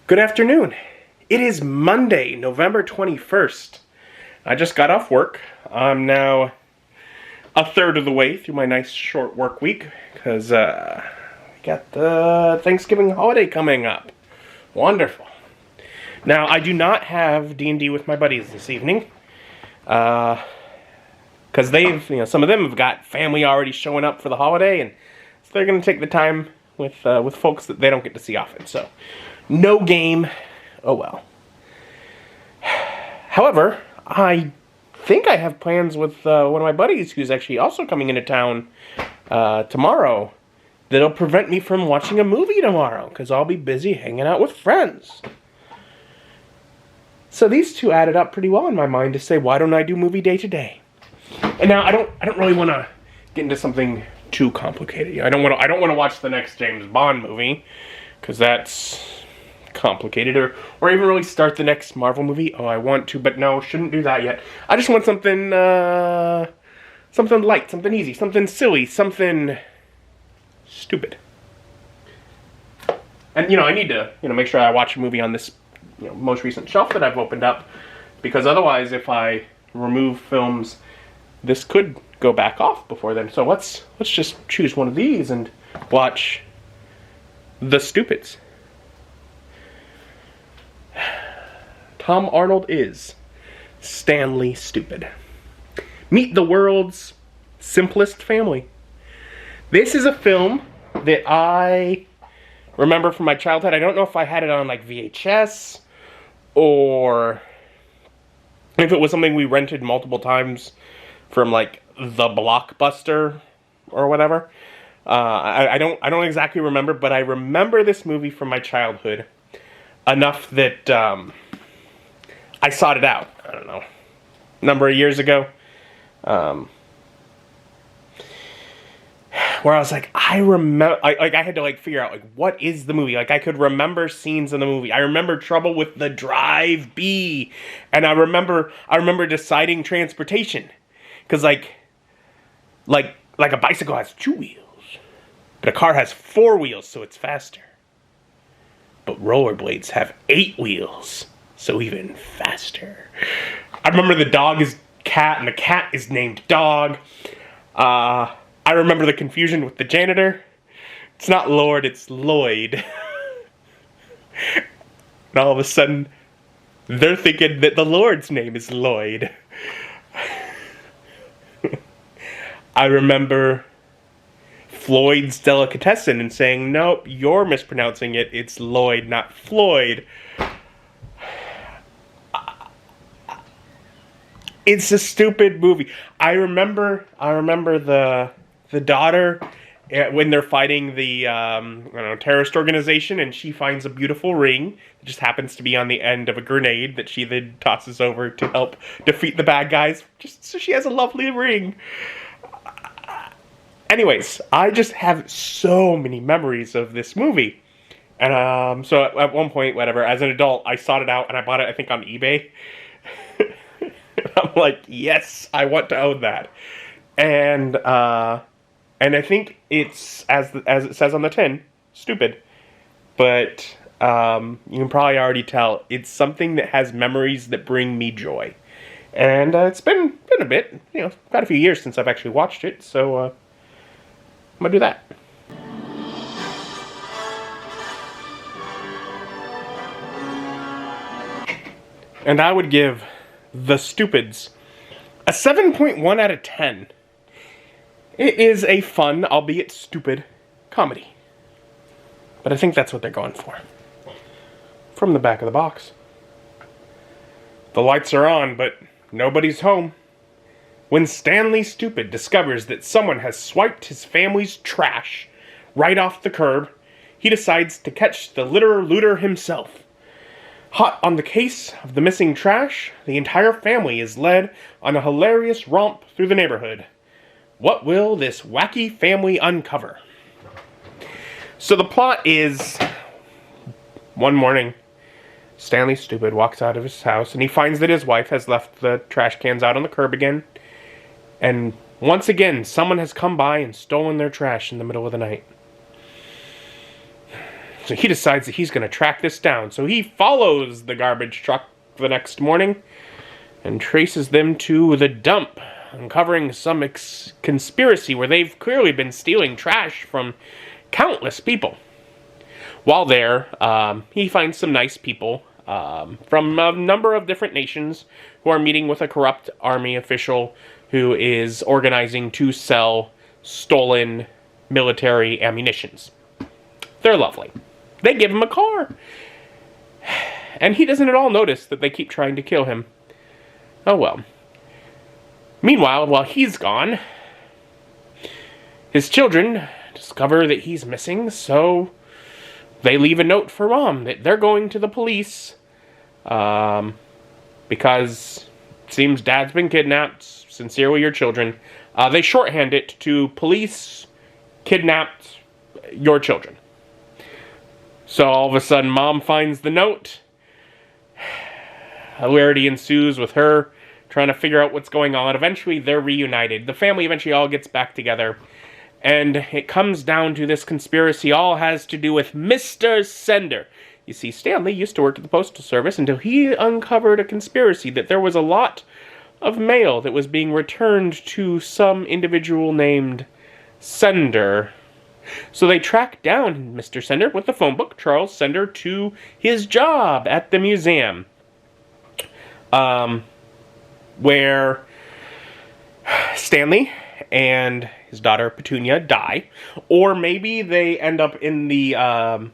Good afternoon. It is Monday, November 21st. I just got off work. I'm now a third of the way through my nice short work week because we got the Thanksgiving holiday coming up. Wonderful. Now, I do not have D&D with my buddies this evening because some of them have got family already showing up for the holiday, and so they're going to take the time with folks that they don't get to see often. So, no game. Oh well. However, I think I have plans with one of my buddies who's actually also coming into town tomorrow that'll prevent me from watching a movie tomorrow because I'll be busy hanging out with friends. So these two added up pretty well in my mind to say, why don't I do movie day today? And now I don't really want to get into something too complicated. I don't want to watch the next James Bond movie because that's complicated, or even really start the next Marvel movie. Oh, I want to, but no, shouldn't do that yet. I just want something light, something easy, something silly, something stupid. And I need to make sure I watch a movie on this most recent shelf that I've opened up, because otherwise, if I remove films, this could go back off before then. So let's just choose one of these and watch The Stupids. Tom Arnold is Stanley Stupid. Meet the world's simplest family. This is a film that I remember from my childhood. I don't know if I had it on like VHS or if it was something we rented multiple times from like the Blockbuster or whatever. I don't exactly remember, but I remember this movie from my childhood enough that I sought it out, I don't know, a number of years ago, where I was like, I remember, I had to figure out, what is the movie? I could remember scenes in the movie. I remember Trouble with the Drive B, and I remember deciding transportation, because like a bicycle has 2 wheels, but a car has 4 wheels, so it's faster. But rollerblades have 8 wheels, so even faster. I remember the dog is Cat, and the cat is named Dog. I remember the confusion with the janitor. It's not Lord, it's Lloyd. And all of a sudden, they're thinking that the Lord's name is Lloyd. I remember Floyd's Delicatessen and saying, nope, you're mispronouncing it. It's Lloyd, not Floyd. It's a stupid movie. I remember the daughter when they're fighting the terrorist organization, and she finds a beautiful ring that just happens to be on the end of a grenade that she then tosses over to help defeat the bad guys. Just so she has a lovely ring. Anyways, I just have so many memories of this movie. And so at one point, whatever, as an adult, I sought it out and I bought it, I think, on eBay. I'm like, yes, I want to own that. And I think it's, as it says on the tin, stupid. But you can probably already tell, it's something that has memories that bring me joy. And it's been a bit, quite a few years since I've actually watched it, so I'm gonna do that. And I would give The Stupids a 7.1 out of 10. It is a fun, albeit stupid, comedy. But I think that's what they're going for. From the back of the box. The lights are on, but nobody's home. When Stanley Stupid discovers that someone has swiped his family's trash right off the curb, he decides to catch the litter-looter himself. Hot on the case of the missing trash, the entire family is led on a hilarious romp through the neighborhood. What will this wacky family uncover? So the plot is, one morning, Stanley Stupid walks out of his house and he finds that his wife has left the trash cans out on the curb again. And once again, someone has come by and stolen their trash in the middle of the night. So he decides that he's going to track this down. So he follows the garbage truck the next morning and traces them to the dump, uncovering some conspiracy where they've clearly been stealing trash from countless people. While there, he finds some nice people from a number of different nations who are meeting with a corrupt army official who is organizing to sell stolen military ammunitions. They're lovely. They give him a car. And he doesn't at all notice that they keep trying to kill him. Oh well. Meanwhile, while he's gone, his children discover that he's missing, so they leave a note for Mom that they're going to the police because it seems Dad's been kidnapped. Sincerely, your children. They shorthand it to police kidnapped your children. So all of a sudden, Mom finds the note. Hilarity ensues with her trying to figure out what's going on. Eventually, they're reunited. The family eventually all gets back together. And it comes down to this conspiracy all has to do with Mr. Sender. You see, Stanley used to work at the Postal Service until he uncovered a conspiracy that there was a lot of mail that was being returned to some individual named Sender. So they track down Mr. Sender with the phone book, Charles Sender, to his job at the museum. Where Stanley and his daughter Petunia die. Or maybe they end up in the, the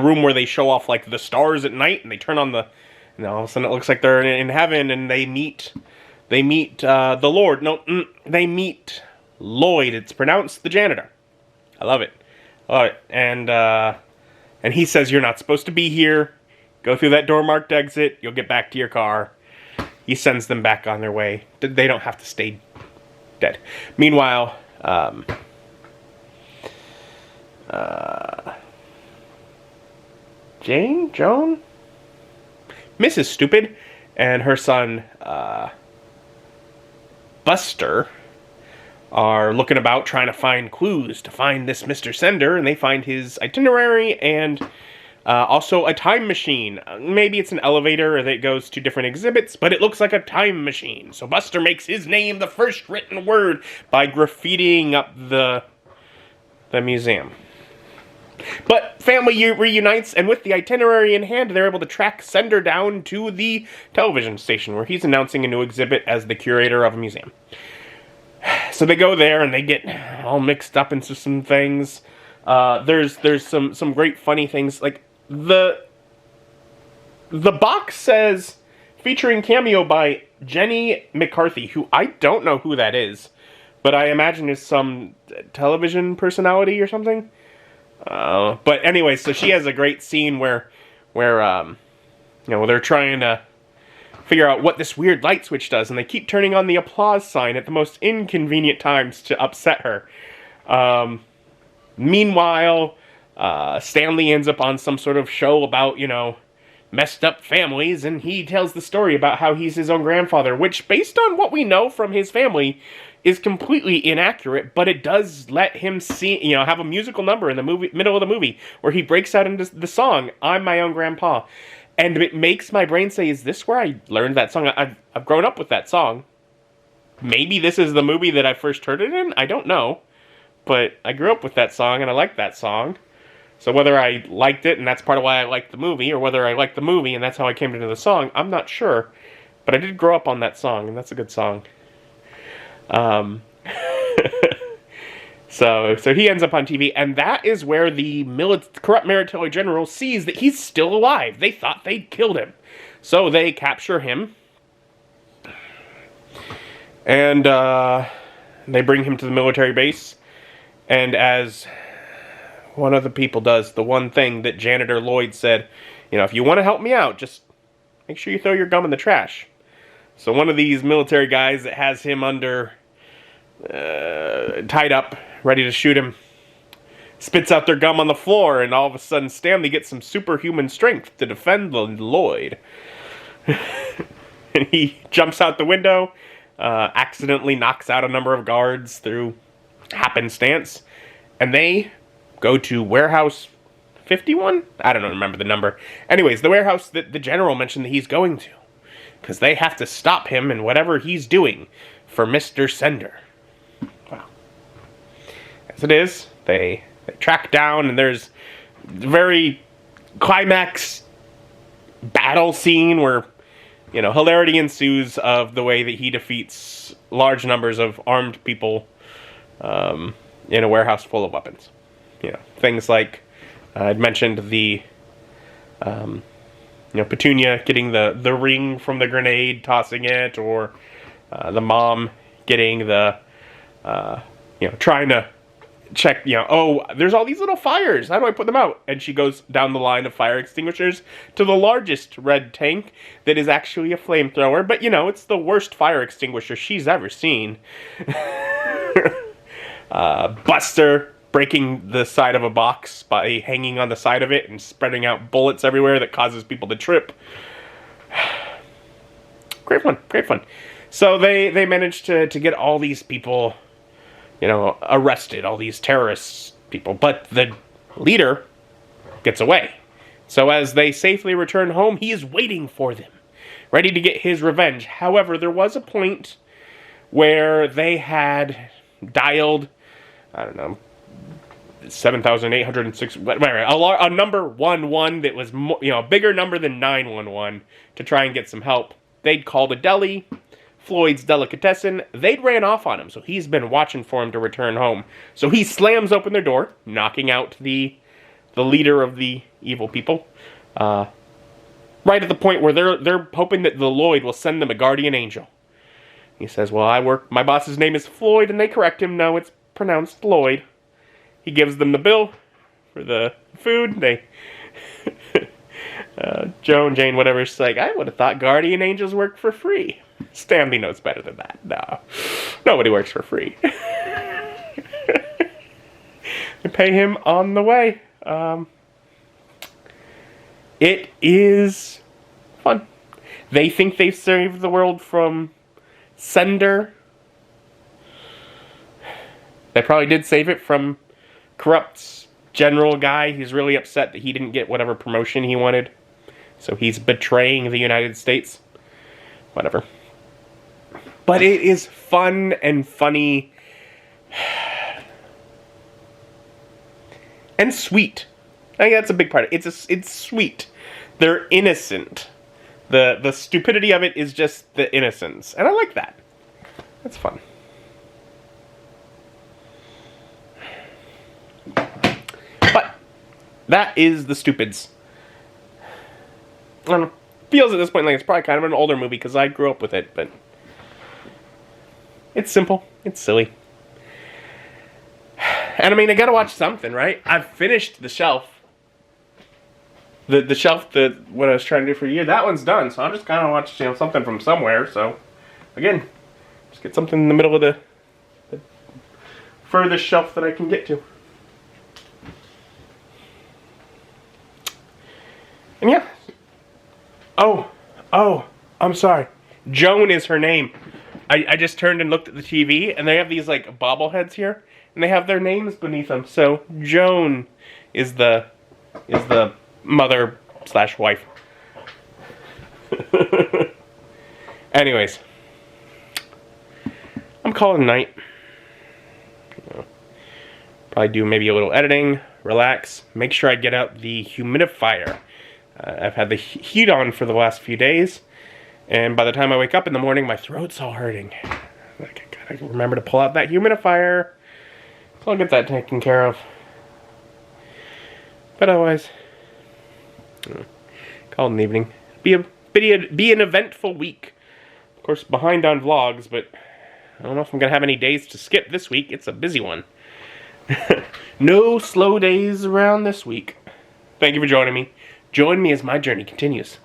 room where they show off, like, the stars at night, and they turn on the, and all of a sudden it looks like they're in heaven, and they meet the Lord. No, they meet Lloyd. It's pronounced the janitor. I love it. And he says, you're not supposed to be here. Go through that door marked exit. You'll get back to your car. He sends them back on their way. They don't have to stay dead. Meanwhile, Joan? Mrs. Stupid and her son, Buster, are looking about trying to find clues to find this Mr. Sender, and they find his itinerary and also a time machine. Maybe it's an elevator that goes to different exhibits, but it looks like a time machine. So Buster makes his name the first written word by graffitiing up the museum. But family reunites, and with the itinerary in hand, they're able to track Sender down to the television station where he's announcing a new exhibit as the curator of a museum. So they go there and they get all mixed up into some things. There's some great funny things, like the box says featuring cameo by Jenny McCarthy, who I don't know who that is, but I imagine is some television personality or something. But anyway, so she has a great scene where they're trying to figure out what this weird light switch does, and they keep turning on the applause sign at the most inconvenient times to upset her. Meanwhile, Stanley ends up on some sort of show about, messed up families, and he tells the story about how he's his own grandfather, which, based on what we know from his family, is completely inaccurate, but it does let him see, have a musical number in the middle of the movie, where he breaks out into the song, I'm My Own Grandpa. And it makes my brain say, is this where I learned that song? I've grown up with that song. Maybe this is the movie that I first heard it in? I don't know. But I grew up with that song, and I like that song. So whether I liked it, and that's part of why I liked the movie, or whether I liked the movie, and that's how I came to know the song, I'm not sure. But I did grow up on that song, and that's a good song. So he ends up on TV, and that is where the corrupt military general sees that he's still alive. They thought they'd killed him. So they capture him, and they bring him to the military base, and as one of the people does, the one thing that Janitor Lloyd said, if you want to help me out, just make sure you throw your gum in the trash. So one of these military guys that has him tied up, ready to shoot him, spits out their gum on the floor, and all of a sudden Stanley gets some superhuman strength to defend Lloyd. And he jumps out the window, accidentally knocks out a number of guards through happenstance, and they go to warehouse 51? I don't remember the number. Anyways, the warehouse that the general mentioned that he's going to. Because they have to stop him in whatever he's doing for Mr. Sender. Wow. As it is, they track down, and there's a very climax battle scene where, you know, hilarity ensues of the way that he defeats large numbers of armed people in a warehouse full of weapons. You know, things like I'd mentioned the Petunia getting the ring from the grenade, tossing it, or the mom getting the trying to check, oh, there's all these little fires, how do I put them out? And she goes down the line of fire extinguishers to the largest red tank that is actually a flamethrower, but it's the worst fire extinguisher she's ever seen. Buster breaking the side of a box by hanging on the side of it and spreading out bullets everywhere that causes people to trip. Great fun. So they managed to get all these people, arrested, all these terrorist people, but the leader gets away. So as they safely return home, he is waiting for them, ready to get his revenge. However, there was a point where they had dialed, 7,806, whatever, a number 11 that was a bigger number than 911 to try and get some help. They'd called a deli, Floyd's Delicatessen. They'd ran off on him, so he's been watching for him to return home. So he slams open their door, knocking out the leader of the evil people. Right at the point where they're hoping that the Lloyd will send them a guardian angel. He says, well, my boss's name is Floyd, and they correct him. No, it's pronounced Lloyd. He gives them the bill for the food. They, Joe and Jane, whatever, she's like, I would have thought guardian angels work for free. Stanley knows better than that. No, nobody works for free. They pay him on the way. It is fun. They think they've saved the world from Sender. They probably did save it from corrupt general guy. He's really upset that he didn't get whatever promotion he wanted. So he's betraying the United States. Whatever. But it is fun and funny. And sweet. I think that's a big part of it. It's sweet. They're innocent. The stupidity of it is just the innocence. And I like that. That's fun. But that is The Stupids. I don't know. Feels at this point like it's probably kind of an older movie because I grew up with it, but it's simple. It's silly. And I gotta watch something, right? I've finished The Shelf. The Shelf, what I was trying to do for a year, that one's done. So I'm just kind of watching something from somewhere. So again, just get something in the middle of the furthest shelf that I can get to. And yeah. Oh, I'm sorry. Joan is her name. I just turned and looked at the TV, and they have these like bobbleheads here, and they have their names beneath them. So Joan is the mother/wife. Anyways, I'm calling it a night. Probably do maybe a little editing, relax, make sure I get out the humidifier. I've had the heat on for the last few days, and by the time I wake up in the morning, my throat's all hurting. I gotta remember to pull out that humidifier, so I'll get that taken care of. But otherwise, call it an evening. Be an eventful week. Of course, behind on vlogs, but I don't know if I'm gonna have any days to skip this week. It's a busy one. No slow days around this week. Thank you for joining me. Join me as my journey continues.